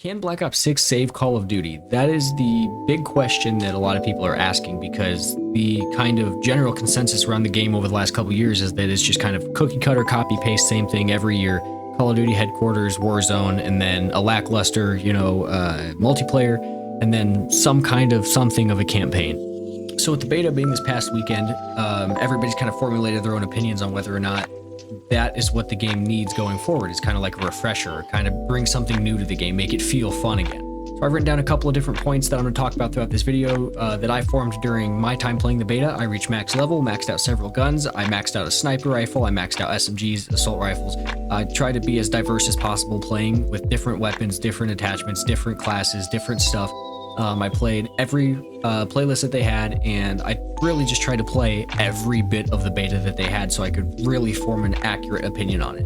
Can Black Ops 6 save Call of Duty? That is the big question that a lot of people are asking, because the kind of general consensus around the game over the last couple years is that it's just kind of cookie cutter, copy paste, same thing every year. Call of Duty headquarters, Warzone, and then a lackluster, multiplayer, and then some kind of something of a campaign. So with the beta being this past weekend, everybody's kind of formulated their own opinions on whether or not that is what the game needs going forward. It's kind of like a refresher, kind of bring something new to the game, make it feel fun again. So I've written down a couple of different points that I'm going to talk about throughout this video that I formed during my time playing the beta. I reached max level, maxed out several guns, I maxed out a sniper rifle, I maxed out SMGs, assault rifles. I try to be as diverse as possible, playing with different weapons, different attachments, different classes, different stuff. I played every playlist that they had, and I really just tried to play every bit of the beta that they had so I could really form an accurate opinion on it.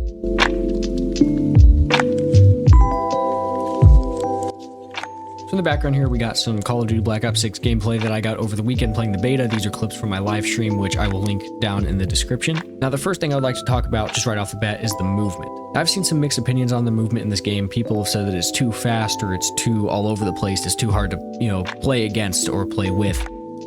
So in the background here, we got some Call of Duty Black Ops 6 gameplay that I got over the weekend playing the beta. These are clips from my live stream, which I will link down in the description. Now, the first thing I would like to talk about just right off the bat is the movement. I've seen some mixed opinions on the movement in this game. People have said that it's too fast, or it's too all over the place, it's too hard to, play against or play with.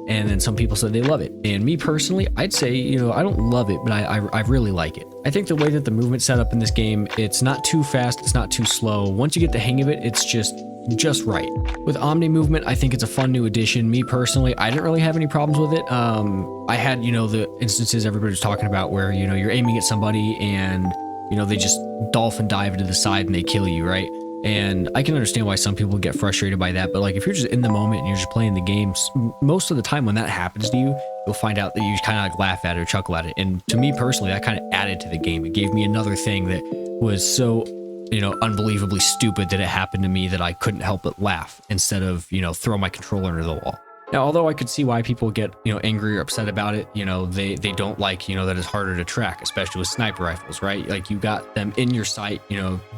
And then some people said they love it. And me personally, I'd say, I don't love it, but I really like it. I think the way that the movement's set up in this game, it's not too fast, it's not too slow. Once you get the hang of it, it's just right. With Omnimovement, I think it's a fun new addition. Me personally, I didn't really have any problems with it. I had, the instances everybody was talking about where, you're aiming at somebody and, they just dolphin dive to the side and they kill you, right? And I can understand why some people get frustrated by that, but like if you're just in the moment and you're just playing the games, most of the time when that happens to you, you'll find out that you kind of like laugh at it or chuckle at it. And to me personally, that kind of added to the game. It gave me another thing that was so unbelievably stupid that it happened to me that I couldn't help but laugh instead of, throw my controller into the wall. Now, although I could see why people get, angry or upset about it, they don't like, that it's harder to track, especially with sniper rifles, right? Like you got them in your sight,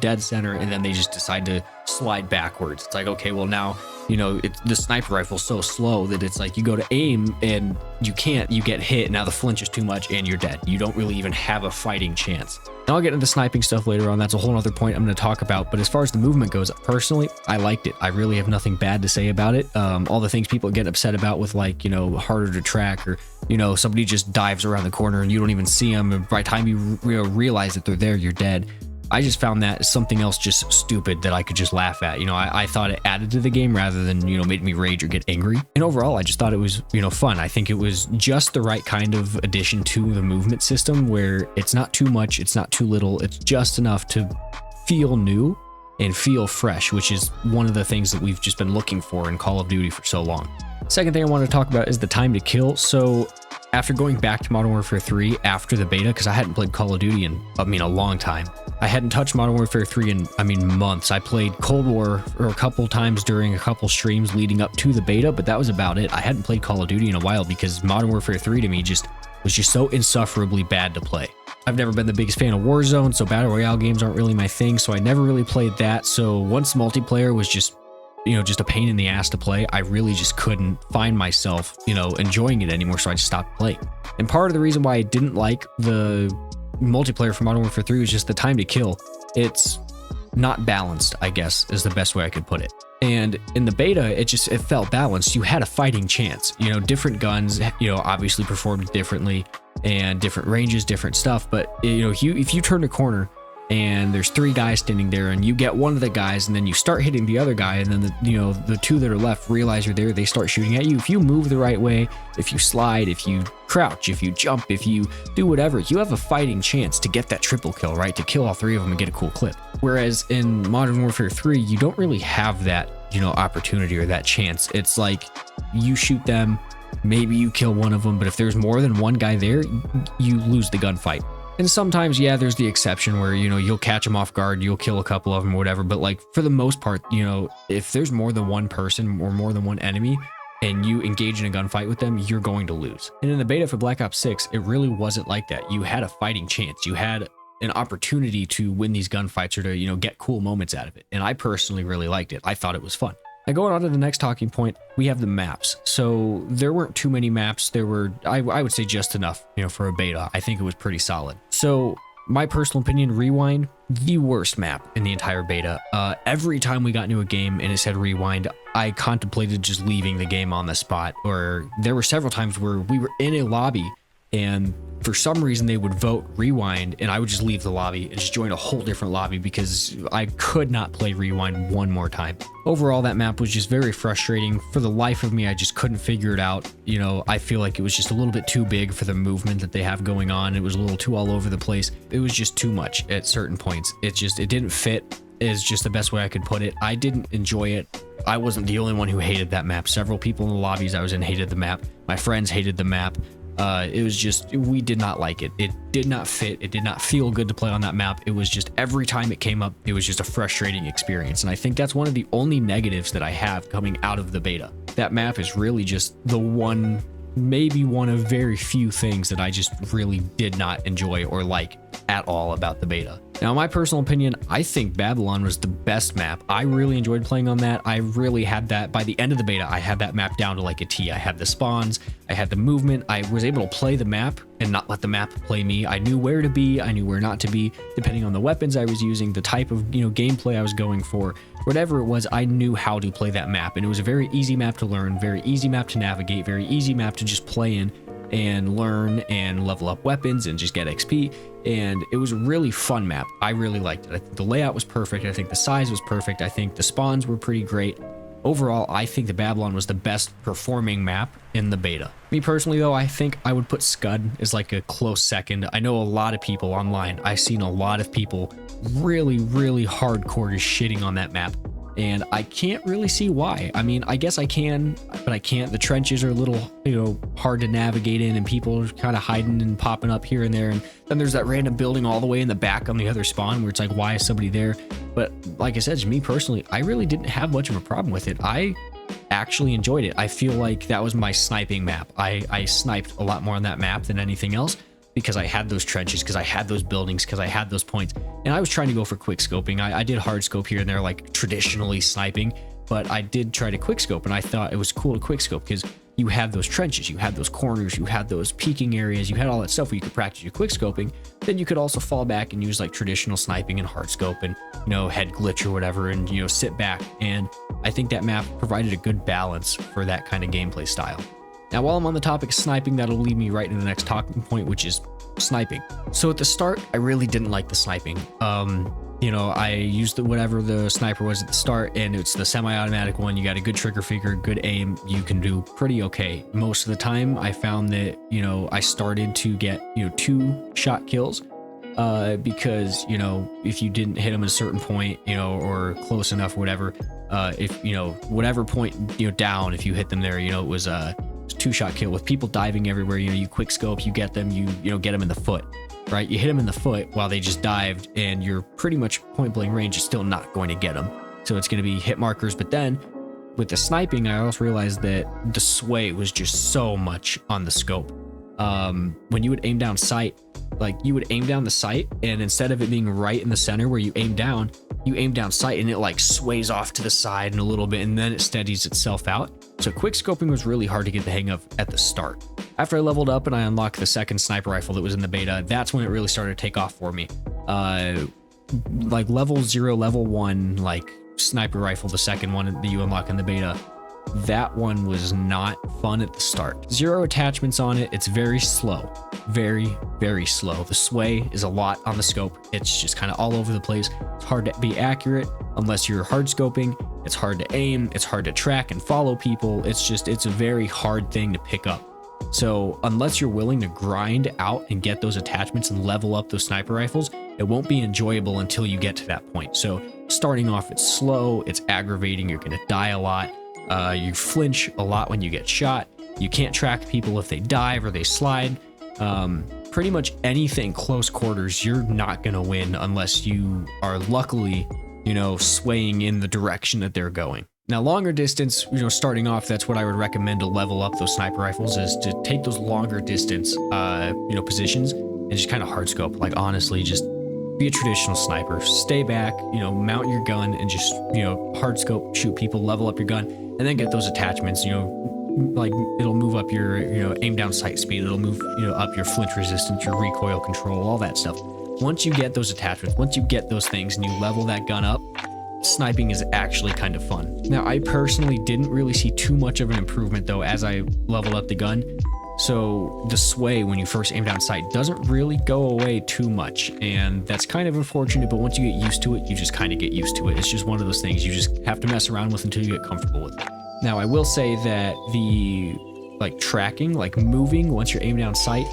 dead center, and then they just decide to slide backwards. It's like, okay, well now, the sniper rifle's so slow that it's like you go to aim and you get hit. Now the flinch is too much and you're dead. You don't really even have a fighting chance. Now I'll get into the sniping stuff later on. That's a whole other point I'm going to talk about. But as far as the movement goes, personally, I liked it. I really have nothing bad to say about it. All the things people get upset about with like, harder to track, or, somebody just dives around the corner and you don't even see them. And by the time you realize that they're there, you're dead. I just found that something else just stupid that I could just laugh at. I thought it added to the game rather than, made me rage or get angry. And overall, I just thought it was, fun. I think it was just the right kind of addition to the movement system where it's not too much, it's not too little, it's just enough to feel new and feel fresh, which is one of the things that we've just been looking for in Call of Duty for so long. Second thing I want to talk about is the time to kill. So after going back to Modern Warfare 3 after the beta, because I hadn't played Call of Duty in, a long time. I hadn't touched Modern Warfare 3 in, months. I played Cold War a couple times during a couple streams leading up to the beta, but that was about it. I hadn't played Call of Duty in a while because Modern Warfare 3 to me was just so insufferably bad to play. I've never been the biggest fan of Warzone, so Battle Royale games aren't really my thing, so I never really played that. So once multiplayer was just a pain in the ass to play, I really just couldn't find myself, enjoying it anymore, so I just stopped playing. And part of the reason why I didn't like the multiplayer for Modern Warfare 3 was just the time to kill. It's not balanced, I guess, is the best way I could put it. And in the beta, it felt balanced. You had a fighting chance. Different guns, obviously performed differently, and different ranges, different stuff. But, if you turn a corner and there's 3 guys standing there and you get one of the guys and then you start hitting the other guy, and then the 2 that are left realize you're there, they start shooting at you. If you move the right way, if you slide, if you crouch, if you jump, if you do whatever, you have a fighting chance to get that triple kill, right? To kill all 3 of them and get a cool clip. Whereas in Modern Warfare 3, you don't really have that, opportunity or that chance. It's like you shoot them, maybe you kill one of them, but if there's more than one guy there, you lose the gunfight. And sometimes, yeah, there's the exception where, you'll catch them off guard, you'll kill a couple of them or whatever. But like for the most part, if there's more than one person or more than one enemy and you engage in a gunfight with them, you're going to lose. And in the beta for Black Ops 6, it really wasn't like that. You had a fighting chance. You had an opportunity to win these gunfights or to, get cool moments out of it. And I personally really liked it. I thought it was fun. Now going on to the next talking point, we have the maps. So there weren't too many maps. There were, I would say just enough, for a beta. I think it was pretty solid. So my personal opinion, Rewind, the worst map in the entire beta. Every time we got into a game and it said rewind, I contemplated just leaving the game on the spot. Or there were several times where we were in a lobby and for some reason they would vote rewind and I would just leave the lobby and just join a whole different lobby because I could not play rewind one more time. Overall, that map was just very frustrating. For the life of me, I just couldn't figure it out. You know, I feel like it was just a little bit too big for the movement that they have going on. It was a little too all over the place. It was just too much at certain points. It didn't fit, is just the best way I could put it. I didn't enjoy it. I wasn't the only one who hated that map. Several people in the lobbies I was in hated the map. My friends hated the map. It was just, we did not like it. It did not fit. It did not feel good to play on that map. It was just, every time it came up, it was just a frustrating experience. And I think that's one of the only negatives that I have coming out of the beta. That map is really just the one, maybe one of very few things that I just really did not enjoy or like at all about the beta. Now, in my personal opinion, I think Babylon was the best map. I really enjoyed playing on that. I really had that, by the end of the beta, I had that map down to like a T. I had the spawns, I had the movement, I was able to play the map and not let the map play me. I knew where to be, I knew where not to be, depending on the weapons I was using, the type of, gameplay I was going for, whatever it was, I knew how to play that map. And it was a very easy map to learn, very easy map to navigate, very easy map to just play in and learn and level up weapons and just get XP. And it was a really fun map. I really liked it. I think the layout was perfect. I think the size was perfect. I think the spawns were pretty great. Overall, I think the Babylon was the best performing map in the beta. Me personally, though, I think I would put Scud as like a close second. I know a lot of people online. I've seen a lot of people really, really hardcore just shitting on that map. And I can't really see why. I mean, I guess I can, but I can't. The trenches are a little, hard to navigate in, and people are kind of hiding and popping up here and there. And then there's that random building all the way in the back on the other spawn where it's like, why is somebody there? But like I said, to me personally, I really didn't have much of a problem with it. I actually enjoyed it. I feel like that was my sniping map. I sniped a lot more on that map than anything else, because I had those trenches, because I had those buildings, because I had those points. And I was trying to go for quick scoping. I did hard scope here and there, like traditionally sniping, but I did try to quick scope, and I thought it was cool to quick scope because you had those trenches, you had those corners, you had those peeking areas, you had all that stuff where you could practice your quick scoping. Then you could also fall back and use like traditional sniping and hard scope and, head glitch or whatever, and, sit back. And I think that map provided a good balance for that kind of gameplay style. Now, while I'm on the topic of sniping, that'll lead me right into the next talking point, which is sniping. So at the start, I really didn't like the sniping. I used whatever the sniper was at the start, and it's the semi-automatic one. You got a good trigger finger, good aim, you can do pretty okay. Most of the time, I found that, I started to get, 2-shot kills. Because, if you didn't hit them at a certain point, or close enough, whatever, if, whatever point, down, if you hit them there, it was a 2-shot kill with people diving everywhere. You quick scope, you get them, you get them in the foot, right? You hit them in the foot while they just dived, and you're pretty much point blank range is still not going to get them. So it's going to be hit markers. But then with the sniping, I also realized that the sway was just so much on the scope. When you would aim down sight, like you would aim down the sight, and instead of it being right in the center where you aim down sight, and it like sways off to the side and a little bit, and then it steadies itself out. So quick scoping was really hard to get the hang of at the start. After I leveled up and I unlocked the second sniper rifle that was in the beta, that's when it really started to take off for me. Like level 0, level 1, like sniper rifle, the second one that you unlock in the beta, that one was not fun at the start. 0 attachments on it. It's very slow, very, very slow. The sway is a lot on the scope. It's just kind of all over the place. It's hard to be accurate unless you're hard scoping. It's hard to aim. It's hard to track and follow people. It's a very hard thing to pick up. So unless you're willing to grind out and get those attachments and level up those sniper rifles, it won't be enjoyable until you get to that point. So starting off, it's slow, it's aggravating, you're going to die a lot. You flinch a lot when you get shot. You can't track people if they dive or they slide. Pretty much anything close quarters, you're not going to win unless you are luckily, swaying in the direction that they're going. Now, longer distance, starting off, that's what I would recommend to level up those sniper rifles, is to take those longer distance, positions and just kind of hard scope. Like, honestly, just be a traditional sniper. Stay back, mount your gun and just, hard scope, shoot people, level up your gun, and then get those attachments, like it'll move up your, aim down sight speed. It'll move, up your flinch resistance, your recoil control, all that stuff. once you get those attachments, once you get those things and you level that gun up, sniping is actually kind of fun. Now, I personally didn't really see too much of an improvement though as I leveled up the gun. So the sway when you first aim down sight doesn't really go away too much, and that's kind of unfortunate, but once you get used to it, you just kind of get used to it. It's just one of those things you just have to mess around with until you get comfortable with it. Now, I will say that the like tracking, like moving once you're aiming down sight,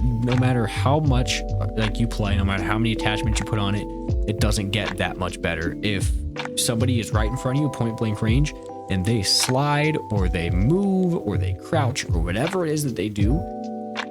no matter how much like you play, no matter how many attachments you put on it, it doesn't get that much better. If somebody is right in front of you, point blank range, and they slide or they move or they crouch or whatever it is that they do,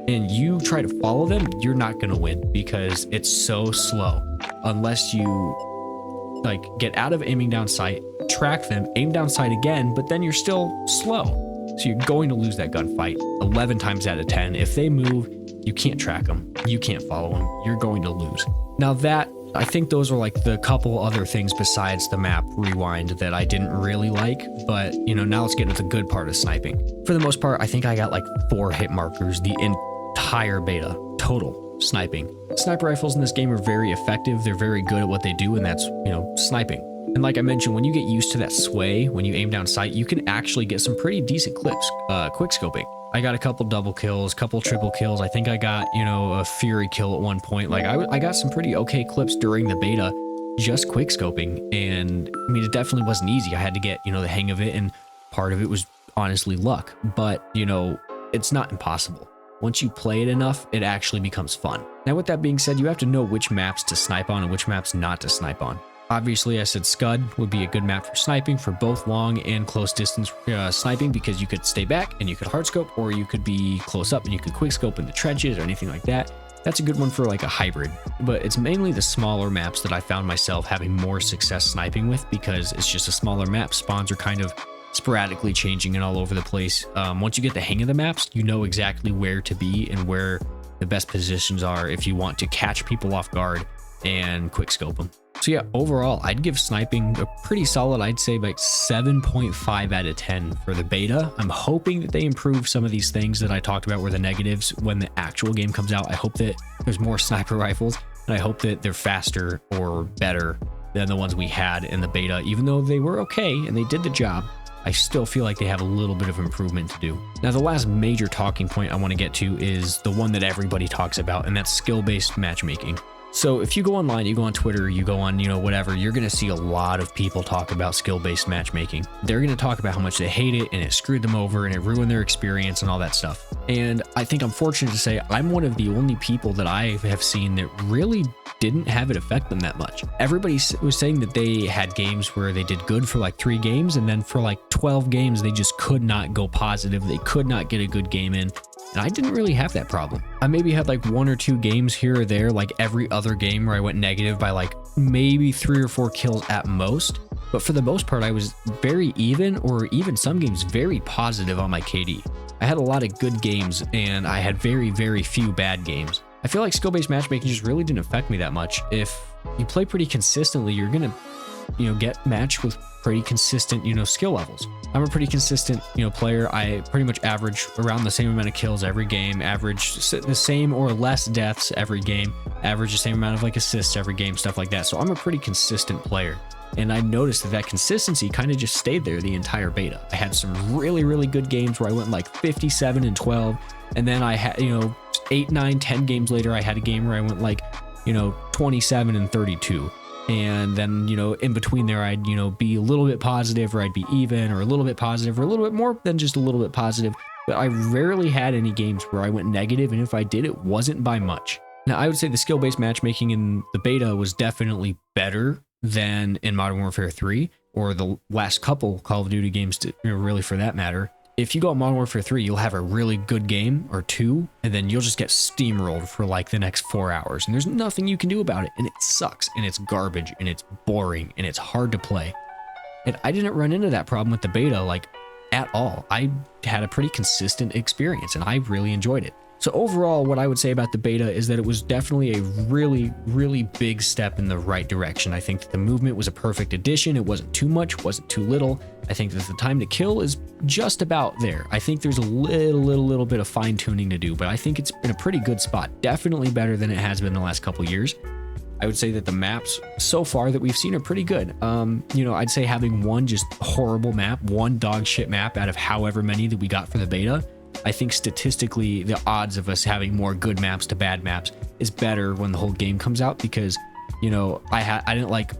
and you try to follow them, you're not going to win because it's so slow. Unless you like get out of aiming down sight, track them, aim down sight again, but then you're still slow. So you're going to lose that gunfight 11 times out of 10. If they move, you can't track them. You can't follow them. You're going to lose. Now that, I think those are like the couple other things besides the map rewind that I didn't really like, but you know, now let's get into the good part of sniping. For the most part, I think I got like 4 hit markers the entire beta, total sniping. Sniper rifles in this game are very effective. They're very good at what they do, and that's, you know, sniping. And like I mentioned, when you get used to that sway, when you aim down sight, you can actually get some pretty decent clips, quick scoping. I got a couple double kills, couple triple kills. I think I got, you know, a Fury kill at one point. Like I got some pretty okay clips during the beta, just quick scoping. And I mean, it definitely wasn't easy. I had to get, you know, the hang of it. And part of it was honestly luck, but you know, it's not impossible. Once you play it enough, it actually becomes fun. Now, with that being said, you have to know which maps to snipe on and which maps not to snipe on. Obviously, I said Scud would be a good map for sniping for both long and close distance sniping, because you could stay back and you could hard scope, or you could be close up and you could quick scope in the trenches or anything like that. That's a good one for like a hybrid, but it's mainly the smaller maps that I found myself having more success sniping with, because it's just a smaller map. Spawns are kind of sporadically changing and all over the place. Once you get the hang of the maps, you know exactly where to be and where the best positions are if you want to catch people off guard and quick scope them. So yeah, overall, I'd give sniping a pretty solid, I'd say like 7.5 out of 10 for the beta. I'm hoping that they improve some of these things that I talked about were the negatives when the actual game comes out. I hope that there's more sniper rifles, and I hope that they're faster or better than the ones we had in the beta. Even though they were okay and they did the job, I still feel like they have a little bit of improvement to do. Now, the last major talking point I want to get to is the one that everybody talks about, and that's skill-based matchmaking. So if you go online, you go on Twitter, you go on, you know, whatever, you're going to see a lot of people talk about skill-based matchmaking. They're going to talk about how much they hate it and it screwed them over and it ruined their experience and all that stuff. And I think I'm fortunate to say I'm one of the only people that I have seen that really didn't have it affect them that much. Everybody was saying that they had games where they did good for like 3 games, and then for like 12 games, they just could not go positive. They could not get a good game in. And I didn't really have that problem. I maybe had like 1 or 2 games here or there, like every other game, where I went negative by like maybe 3 or 4 kills at most. But for the most part, I was very even, or even some games very positive on my KD. I had a lot of good games and I had very, very few bad games. I feel like skill-based matchmaking just really didn't affect me that much. If you play pretty consistently, you're gonna, you know, get matched with pretty consistent, you know, skill levels. I'm a pretty consistent, you know, player. I pretty much average around the same amount of kills every game, average the same or less deaths every game, average the same amount of like assists every game, stuff like that. So I'm a pretty consistent player. And I noticed that that consistency kind of just stayed there the entire beta. I had some really, really good games where I went like 57 and 12. And then I had, you know, 8, 9, 10 games later, I had a game where I went like, you know, 27 and 32. And then, you know, in between there, I'd, you know, be a little bit positive, or I'd be even, or a little bit positive, or a little bit more than just a little bit positive. But I rarely had any games where I went negative, and if I did, it wasn't by much. Now, I would say the skill-based matchmaking in the beta was definitely better than in Modern Warfare 3, or the last couple Call of Duty games, to, you know, really for that matter. If you go on Modern Warfare 3, you'll have a really good game or 2, and then you'll just get steamrolled for like the next 4 hours, and there's nothing you can do about it, and it sucks, and it's garbage, and it's boring, and it's hard to play. And I didn't run into that problem with the beta, like, at all. I had a pretty consistent experience, and I really enjoyed it. So overall, what I would say about the beta is that it was definitely a really, really big step in the right direction. I think that the movement was a perfect addition. It wasn't too much, wasn't too little. I think that the time to kill is just about there. I think there's a little bit of fine tuning to do, but I think it's in a pretty good spot. Definitely better than it has been the last couple years. I would say that the maps so far that we've seen are pretty good. You know, I'd say having one just horrible map, one dog shit map out of however many that we got for the beta, I think statistically the odds of us having more good maps to bad maps is better when the whole game comes out, because, you know, I didn't like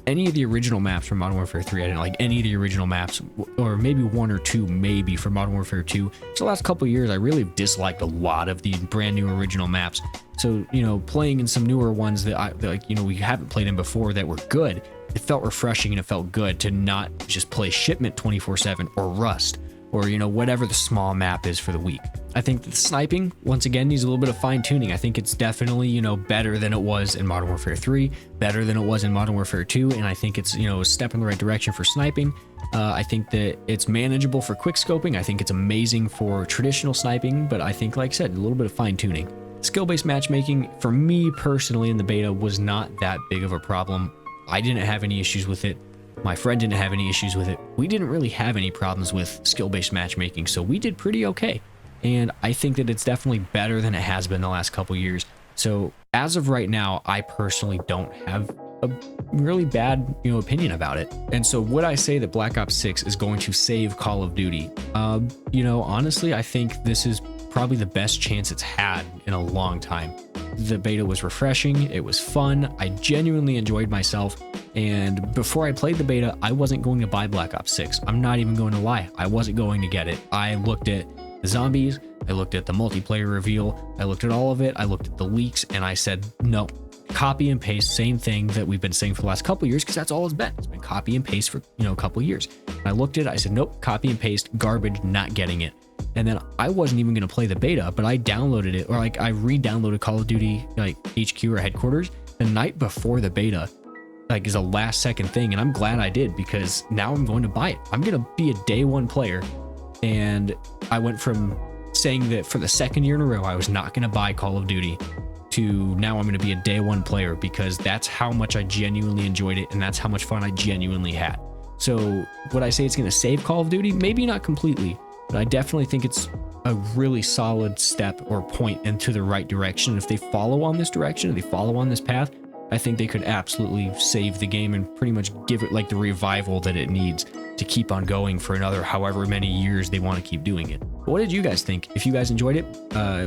any of the original maps from Modern Warfare 3. I didn't like any of the original maps, or maybe one or two maybe from Modern Warfare 2. So the last couple of years I really disliked a lot of the brand new original maps. So, you know, playing in some newer ones that like, you know, we haven't played in before that were good, it felt refreshing and it felt good to not just play Shipment 24/7 or Rust, or, you know, whatever the small map is for the week. I think the sniping, once again, needs a little bit of fine tuning. I think it's definitely, you know, better than it was in Modern Warfare 3, better than it was in Modern Warfare 2, and I think it's, you know, a step in the right direction for sniping. I think that it's manageable for quick scoping. I think it's amazing for traditional sniping, but I think, like I said, a little bit of fine tuning. Skill-based matchmaking, for me personally in the beta, was not that big of a problem. I didn't have any issues with it. My friend didn't have any issues with it. We didn't really have any problems with skill-based matchmaking, so we did pretty okay. And I think that it's definitely better than it has been the last couple years. So as of right now, I personally don't have a really bad, you know, opinion about it. And so would I say that Black Ops 6 is going to save Call of Duty? You know, honestly, I think this is probably the best chance it's had in a long time. The beta was refreshing, it was fun, I genuinely enjoyed myself, and before I played the beta, I wasn't going to buy Black Ops 6. I'm not even going to lie, I wasn't going to get it. I looked at the zombies, I looked at the multiplayer reveal, I looked at all of it, I looked at the leaks, and I said, no, copy and paste, same thing that we've been saying for the last couple of years, because that's all it's been. It's been copy and paste for, you know, a couple of years. And I looked at it, I said, nope, copy and paste, garbage, not getting it. And then I wasn't even going to play the beta, but I downloaded it, or like I re-downloaded Call of Duty like HQ or headquarters the night before the beta, like is a last second thing. And I'm glad I did, because now I'm going to buy it. I'm going to be a day one player. And I went from saying that for the second year in a row, I was not going to buy Call of Duty, to now I'm going to be a day one player, because that's how much I genuinely enjoyed it. And that's how much fun I genuinely had. So would I say it's going to save Call of Duty? Maybe not completely, but I definitely think it's a really solid step or point into the right direction. If they follow on this direction, if they follow on this path, I think they could absolutely save the game and pretty much give it like the revival that it needs to keep on going for another however many years they want to keep doing it. But what did you guys think? If you guys enjoyed it,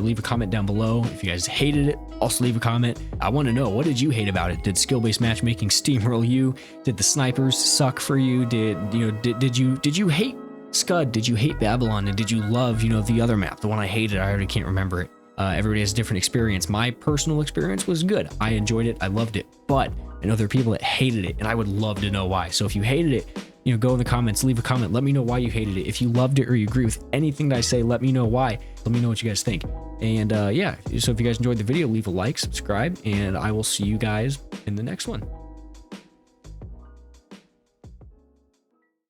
leave a comment down below. If you guys hated it, also leave a comment. I want to know, what did you hate about it? Did skill-based matchmaking steamroll you? Did the snipers suck for you? Did you hate Scud? Did you hate Babylon? And did you love, you know, the other map, the one I hated? I already can't remember it. Everybody has a different experience. My personal experience was good. I enjoyed it. I loved it. But I know there are people that hated it, and I would love to know why. So if you hated it, you know, go in the comments, leave a comment. Let me know why you hated it. If you loved it or you agree with anything that I say, let me know why. Let me know what you guys think. And yeah, so if you guys enjoyed the video, leave a like, subscribe, and I will see you guys in the next one.